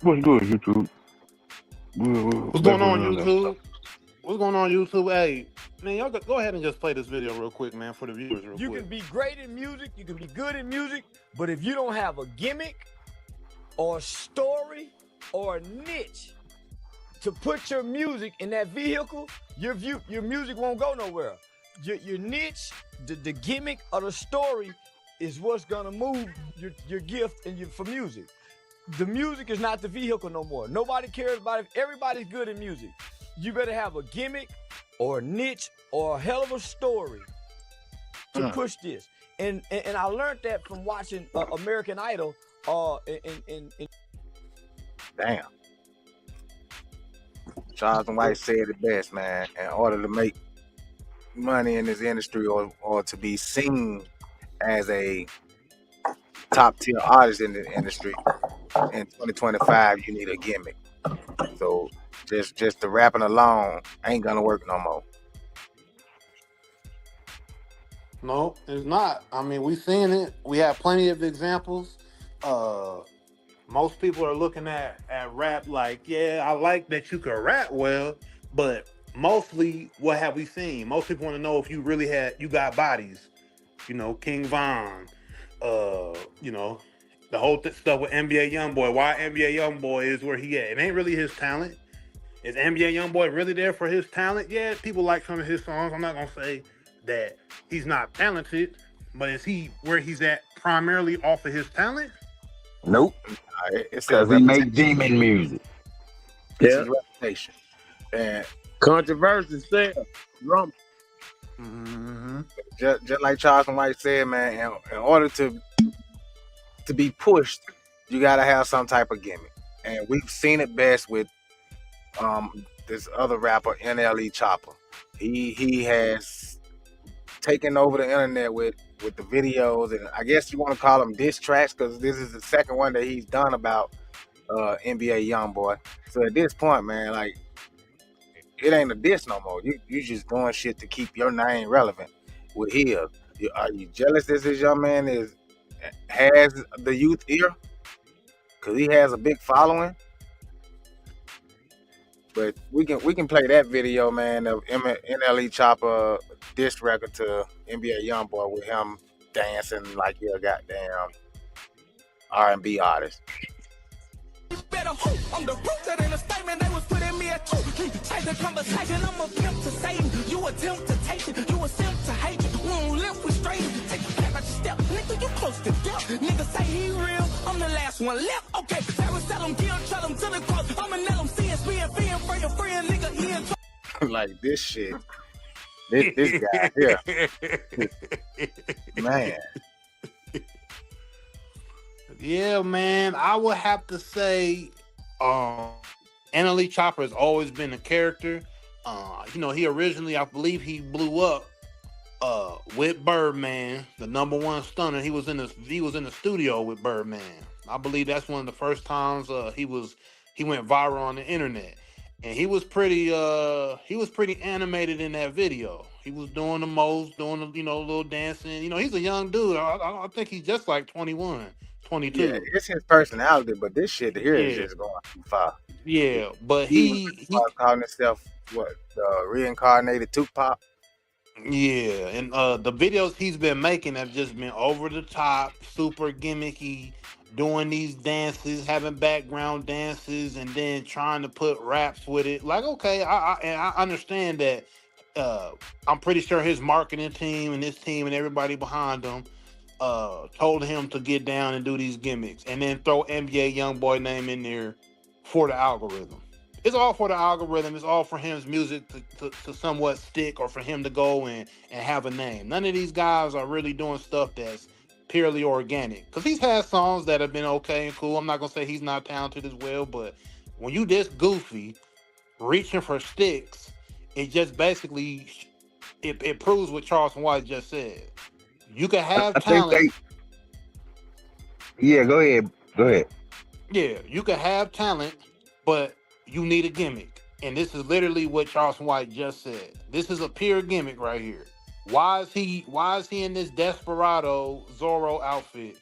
What's good, YouTube? What's Back going with on, another episode. YouTube? What's going on, YouTube? Hey, man, y'all go ahead and just play this video real quick, man, for the viewers, real You quick. can be great in music, you can be good in music, but if you don't have a gimmick or a story or a niche to put your music in that vehicle, your music won't go nowhere. Your niche, the gimmick or the story is what's gonna move your gift and for music. The music is not the vehicle no more. Nobody cares about it. Everybody's good in music. You better have a gimmick or a niche or a hell of a story to push this. And I learned that from watching American Idol. Damn. Charleston White said it best, man. In order to make money in this industry or to be seen as a top tier artist in the industry in 2025, you need a gimmick. So just the rapping alone ain't gonna work no more. No, it's not. I mean, we seen it. We have plenty of examples. Most people are looking at rap like, yeah, I like that you can rap well, but mostly, what have we seen? Most people want to know if you really you got bodies. You know, King Von. You know, the whole stuff with NBA YoungBoy. Why NBA YoungBoy is where he at? It ain't really his talent. Is NBA YoungBoy really there for his talent? Yeah, people like some of his songs. I'm not gonna say that he's not talented, but is he where he's at primarily off of his talent? Nope, It's his because he make demon music. It's his reputation. And Controversy said, drum. just like Charleston White said, man, in order to be pushed, you gotta have some type of gimmick. And we've seen it best with this other rapper, NLE Chopper. He has taken over the internet with the videos, and I guess you want to call them diss tracks, because this is the second one that he's done about NBA YoungBoy. So at this point, man, like, it ain't a diss no more. You just doing shit to keep your name relevant with his. Are you jealous that this young man has the youth ear? Because he has a big following. But we can play that video, man, of NLE Chopper diss record to NBA YoungBoy with him dancing like he a goddamn R&B artist. Better hope I'm the root that in a statement they was putting me at two. Change the conversation, I'm a pimp to Satan. You a temptation, you a simp to hate. We don't live with strangers. Take a step out your step, nigga, you close to death. Nigga say he real, I'm the last one left. Okay, Sarah tell him, give tell him to the cross. I'ma let him see and being for your friend, nigga, he in Like this shit. This guy here. Man. Yeah, man. I would have to say NLE Chopper has always been a character. You know, he originally, I believe he blew up with Birdman, the #1 stunner. He was in the studio with Birdman. I believe that's one of the first times he went viral on the internet. And he was pretty animated in that video. He was doing the most, doing the, little dancing. You know, he's a young dude. I think he's just like 21, 22. Yeah, it's his personality, but this shit here is just going too far. Yeah, but he calling himself what, reincarnated Tupac. Yeah, and the videos he's been making have just been over the top, super gimmicky, doing these dances, having background dances, and then trying to put raps with it. Like, okay, I understand that. I'm pretty sure his marketing team and his team and everybody behind him told him to get down and do these gimmicks, and then throw NBA YoungBoy name in there for the algorithm. It's all for the algorithm. It's all for his music to somewhat stick, or for him to go and have a name. None of these guys are really doing stuff that's purely organic. Because he's had songs that have been okay and cool. I'm not going to say he's not talented as well, but when you this goofy, reaching for sticks, it just basically, it proves what Charleston White just said. You can have talent. Yeah, go ahead. Yeah, you can have talent, but you need a gimmick. And this is literally what Charleston White just said. This is a pure gimmick right here. Why is he in this Desperado Zorro outfit?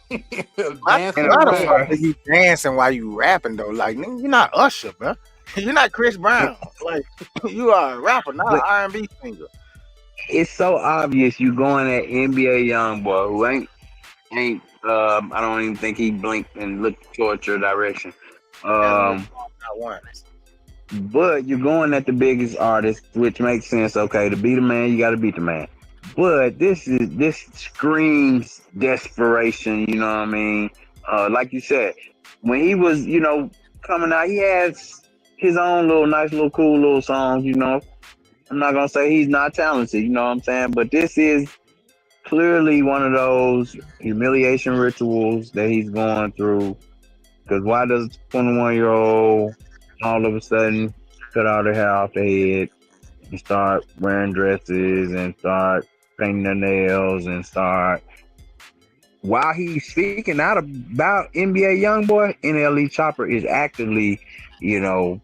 Why, Dancing And why to the of fuck rap. are course, you dancing while you rapping though? Like, nigga, you're not Usher, bro. You're not Chris Brown. Like, you are a rapper, not an but R&B singer. it's so obvious you going at NBA young boy who ain't I don't even think he blinked and looked towards your direction. Hasn't been Um not once. but you're going at the biggest artist, which makes sense. Okay, to beat a man, you gotta beat the man. But this screams desperation, you know what I mean? Like you said, when he was, coming out, he has his own little nice little cool little songs, I'm not gonna say he's not talented, you know what I'm saying? But this is clearly one of those humiliation rituals that he's going through. Because why does a 21-year-old all of a sudden cut all their hair off their head and start wearing dresses and start painting their nails and start, while he's speaking out about NBA YoungBoy, NLE Chopper is actively, you know,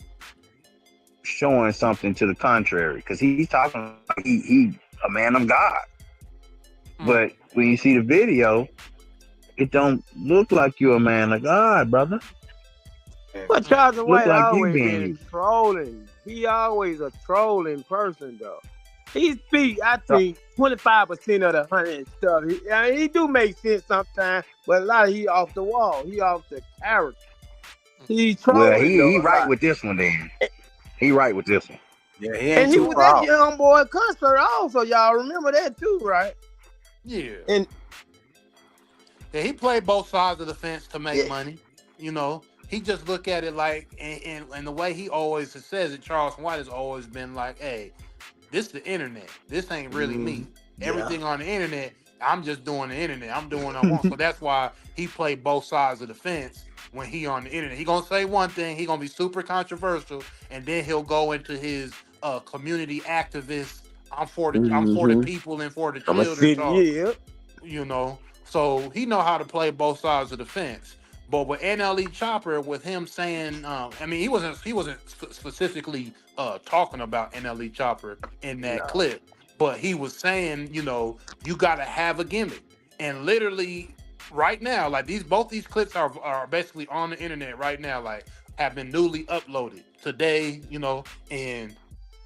showing something to the contrary, because he's talking like he a man of God. But when you see the video, it don't look like you're a man of God, brother. But Charleston Look White like you always being been used. trolling. He always a trolling person though. He speak, I So, think 25% of the 100 stuff. He do make sense sometimes, but a lot of he off the wall. He off the character. He well, trolling he though a right lot. with this one then. He right with this one. Yeah, he And ain't he too was far at off. Young Boy concert also. Y'all remember that too, right? Yeah. And Yeah, he played both sides of the fence to make yeah, money. You know, he just look at it like, and the way he always says it, Charleston White has always been like, hey, this is the internet. This ain't really me. yeah. Everything on the internet, I'm just doing the internet. I'm doing what I want. So that's why he played both sides of the fence when he on the internet. He gonna say one thing, he gonna be super controversial, and then he'll go into his community activist. I'm for the people and for the I'm a children city, talk. yeah. You know, so he know how to play both sides of the fence. But with NLE Chopper, with him saying, I mean, he wasn't specifically talking about NLE Chopper in that No. clip, but he was saying, you got to have a gimmick. And literally, right now, like both these clips are basically on the internet right now, like have been newly uploaded today, and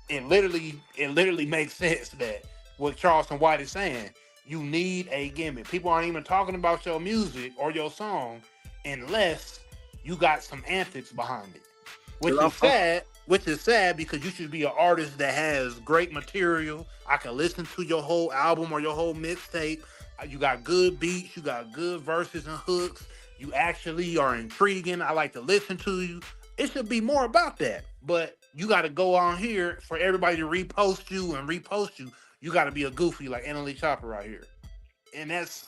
it literally makes sense that what Charleston White is saying. You need a gimmick. People aren't even talking about your music or your song unless you got some antics behind it. Which is sad. Which is sad because you should be an artist that has great material. I can listen to your whole album or your whole mixtape. You got good beats. You got good verses and hooks. You actually are intriguing. I like to listen to you. It should be more about that. But you got to go on here for everybody to repost you and repost you. You got to be a goofy like NLE Chopper right here. And that's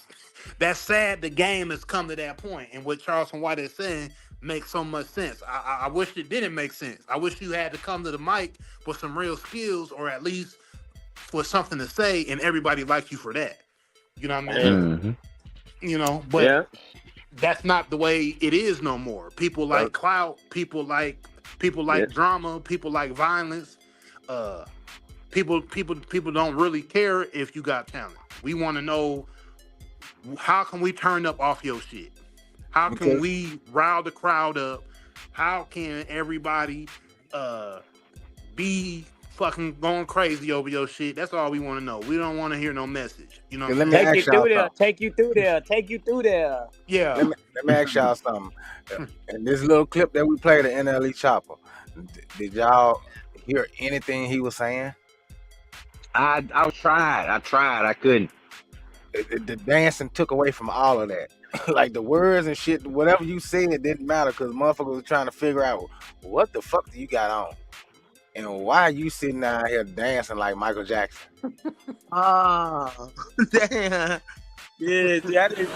sad. The game has come to that point. And what Charleston White is saying makes so much sense. I wish it didn't make sense. I wish you had to come to the mic with some real skills or at least with something to say and everybody liked you for that. You know what I mean? Mm-hmm. But that's not the way it is no more. People like clout, people like drama, people like violence. People don't really care if you got talent. We want to know, how can we turn up off your shit? How can we rile the crowd up? How can everybody be fucking going crazy over your shit? That's all we want to know. We don't want to hear no message. You know what I'm saying? Take you through there. Yeah. Let me ask y'all something. In this little clip that we played of NLE Chopper, did y'all hear anything he was saying? I tried. I couldn't. The dancing took away from all of that. Like the words and shit, whatever you said, it didn't matter because motherfuckers was trying to figure out what the fuck do you got on, and why are you sitting down here dancing like Michael Jackson? Oh, damn. Yeah, that is.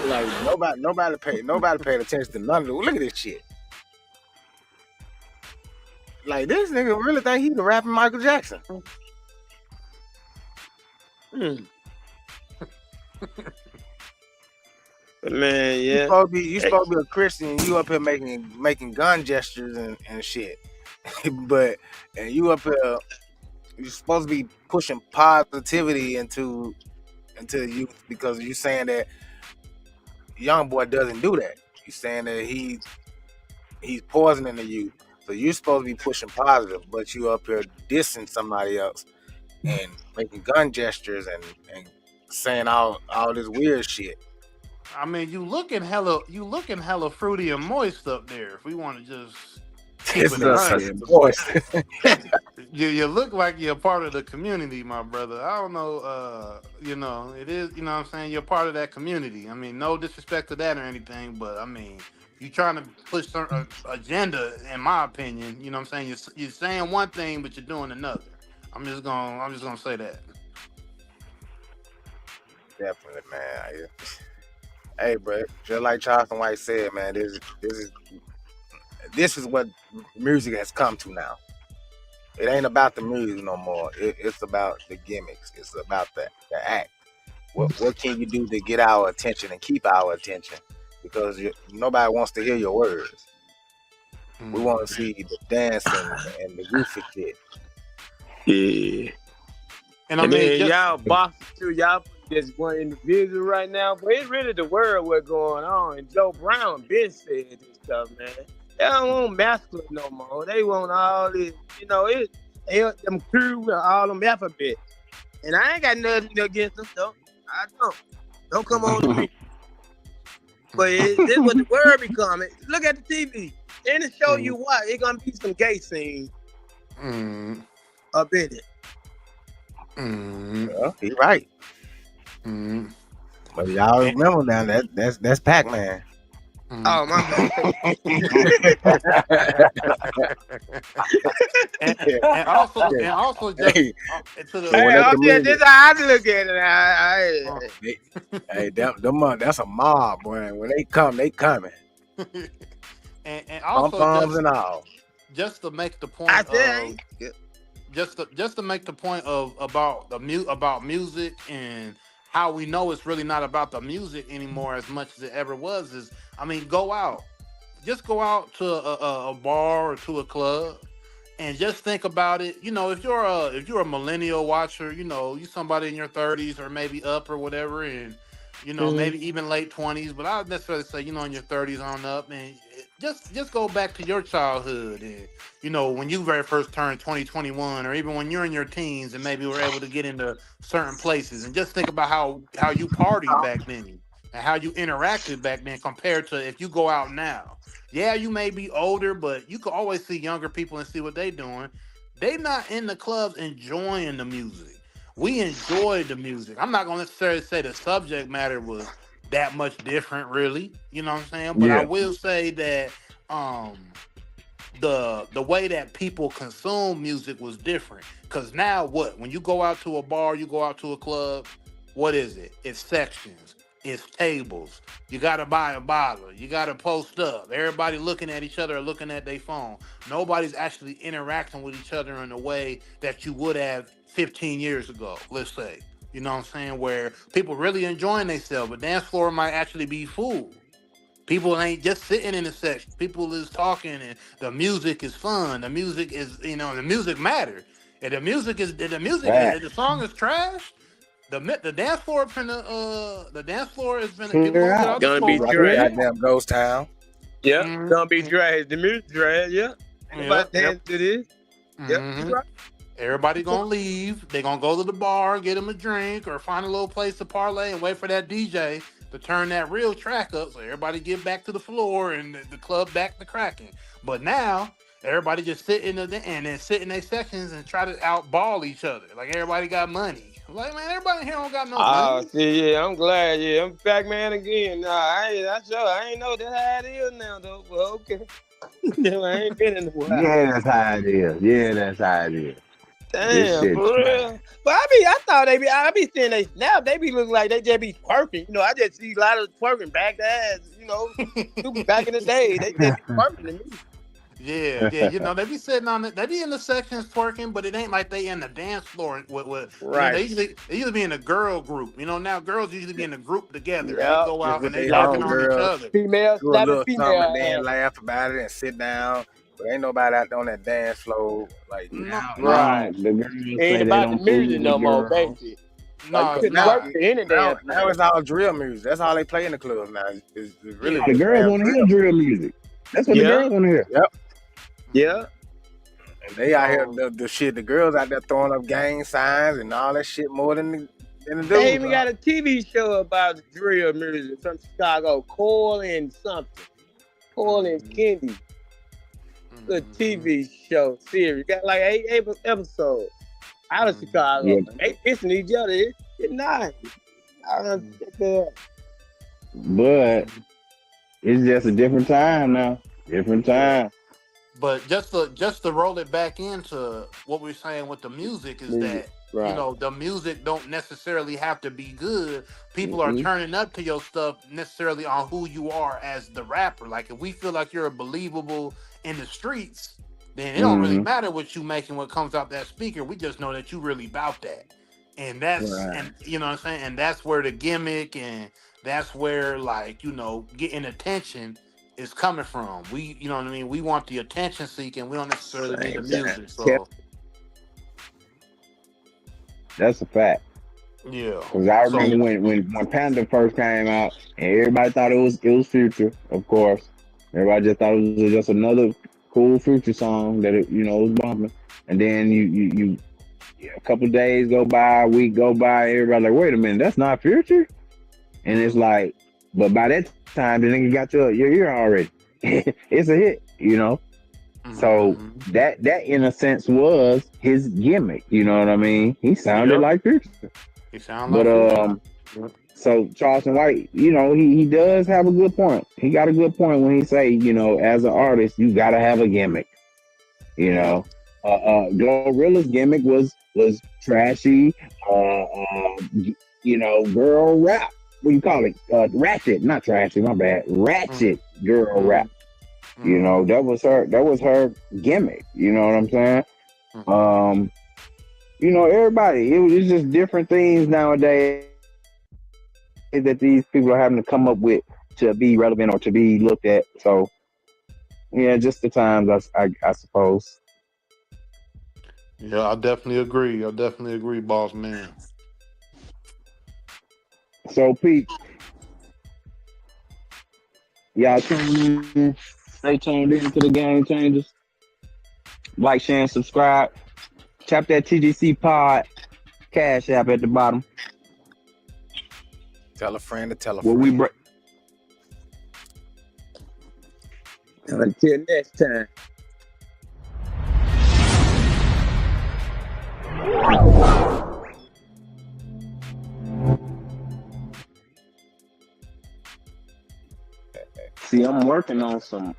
Like nobody paid attention to none of it. Look at this shit. Like this nigga really think he the rapping Michael Jackson. Man, yeah. You supposed to be a Christian. You up here making gun gestures and shit, and you up here. You're supposed to be pushing positivity into into the youth because you're saying that young boy doesn't do that. You're saying that he's poisoning the youth. So you're supposed to be pushing positive, but you up here dissing somebody else and making gun gestures and saying all this weird shit. I mean, you looking hella fruity and moist up there. If we want to just keep It's it Such a honest, a voice. you look like you're part of the community, my brother. I don't know, it is, what I'm saying, you're part of that community. I mean, no disrespect to that or anything, but I mean, you trying to push some agenda, in my opinion. You know what I'm saying? You're saying one thing, but you're doing another. I'm just gonna say that. Definitely, man. Hey, bro, just like Charleston White said, man, this is what music has come to now. It ain't about the music no more. It's about the gimmicks. It's about the act. What can you do to get our attention and keep our attention? Because nobody wants to hear your words. We want to see the dancing and the goofy shit. Yeah. And I mean, then y'all boxing too. Y'all just one individual right now, but it's really the world what's going on. And Joe Brown been said this stuff, man. They don't want masculine no more. They want all this, them crew, all them alphabet. And I ain't got nothing against them stuff. I don't. Don't come on to me. But this is what the world becoming. Look at the TV. And it show you what. It's gonna be some gay scenes up in it. Well, he right. But y'all remember now that's Pac-Man. Oh my God. and also just to the this is how I look at it. Hey, that's a mob, boy. When they come, they coming. and also Pom-poms and all. Just to make the point just to make the point about music and how we know it's really not about the music anymore as much as it ever was is, I mean, go out to a bar or to a club and just think about it. If you're a millennial watcher, you somebody in your 30s or maybe up or whatever, and maybe even late 20s, but I would necessarily say in your 30s on up, and just go back to your childhood and when you very first turned 20, 21, or even when you're in your teens and maybe were able to get into certain places, and just think about how you partied back then and how you interacted back then compared to if you go out now. Yeah, you may be older, but you can always see younger people and see what they're doing. They not in the clubs enjoying the music. We enjoyed the music. I'm not going to necessarily say the subject matter was that much different, really. You know what I'm saying? But I will say that the way that people consume music was different. Because now when you go out to a bar, you go out to a club, what is it? It's sections. It's tables. You got to buy a bottle. You got to post up. Everybody looking at each other or looking at their phone. Nobody's actually interacting with each other in a way that you would have 15 years ago, let's say. You know what I'm saying? Where people really enjoying themselves. But dance floor might actually be full. People ain't just sitting in the section. People is talking and the music is fun. The music is, the music matters. If the song is trash, the dance floor is gonna be trash. Goddamn ghost town. Yeah, gonna be trash. The music trash. Yeah, everybody dance to this. Mm-hmm. Yep. Everybody gonna leave. They gonna go to the bar, get them a drink, or find a little place to parlay and wait for that DJ to turn that real track up so everybody get back to the floor and the club back to cracking. But now everybody just sit in their sections and try to outball each other. Like everybody got money. Like, man, everybody here don't got no money. See, yeah, I'm glad. Yeah, I'm Pac-Man again. Nah, I ain't know that's how it is now, though. But okay. I ain't been in the while. Yeah, that's how it is. Damn, for real. But I thought I be seeing they snap. They be looking like they just be twerking. I just see a lot of twerking back to ass. Back in the day, they just be twerking to me. Yeah, they be sitting on it. They be in the sections twerking, but it ain't like they in the dance floor. Right. They usually be in a girl group. Now girls usually be in a group together. Yep. They go out and they talking on each other. Females, do a little something and then laugh about it and sit down. But ain't nobody out there on that dance floor like right. The girls ain't about the music no more, basically. Like you No, couldn't nah. work to any damn Now thing. it's all drill music. That's all they play in the club now. It's really Yeah. The just girls damn want to drill. hear drill music. That's what the Yeah, girls want to hear. Yep. yeah. And they out here So the shit. The girls out there throwing up gang signs and all that shit more than the They dudes even are. got a TV show about drill music from Chicago. Coil and something. Coil and Candy. Good TV show series. Got like 8 episodes out of Chicago. Yeah, And they pissing each other. It's nice. I don't check that out. but it's just a different time now. Different time. but just to roll it back into what we're saying with the music is Music. that Right. the music don't necessarily have to be good. People are Mm-hmm. turning up to your stuff necessarily on who you are as the rapper. Like if we feel like you're believable in the streets, then it don't really Mm-hmm. matter what you making what comes out that speaker. We just know that you really about that. And that's Right. and you know what I'm saying? And that's where the gimmick and that's where like, getting attention is coming from. We you know what I mean? We want the attention seeking. We don't necessarily need the Same time. music. So That's a fact. yeah. Cause I So remember when Panda first came out, and everybody thought it was Future, of course. Everybody just thought it was just another cool Future song that it was bumping. And then you a couple days go by, a week go by, everybody like, wait a minute, that's not Future. And it's like, but by that time, the nigga got your ear already. It's a hit, So that in a sense was his gimmick. You know what I mean? He sounded Yep. like Future. He sound But like Future. so Charleston White, he does have a good point. He got a good point when he say, as an artist, you gotta have a gimmick. Gorilla's gimmick was trashy, girl rap. What do you call it? Ratchet, not trashy, my bad. Ratchet girl rap. That was her gimmick. You know what I'm saying? Everybody, it's just different things nowadays that these people are having to come up with to be relevant or to be looked at. So, yeah, just the times, I suppose. Yeah, I definitely agree, boss man. So, Pete, y'all stay tuned in to the Game Changers. Like, share, and subscribe. Tap that TGC Pod Cash App at the bottom. Tell a friend to tell a Where friend. we break. Until next time. See, I'm working on some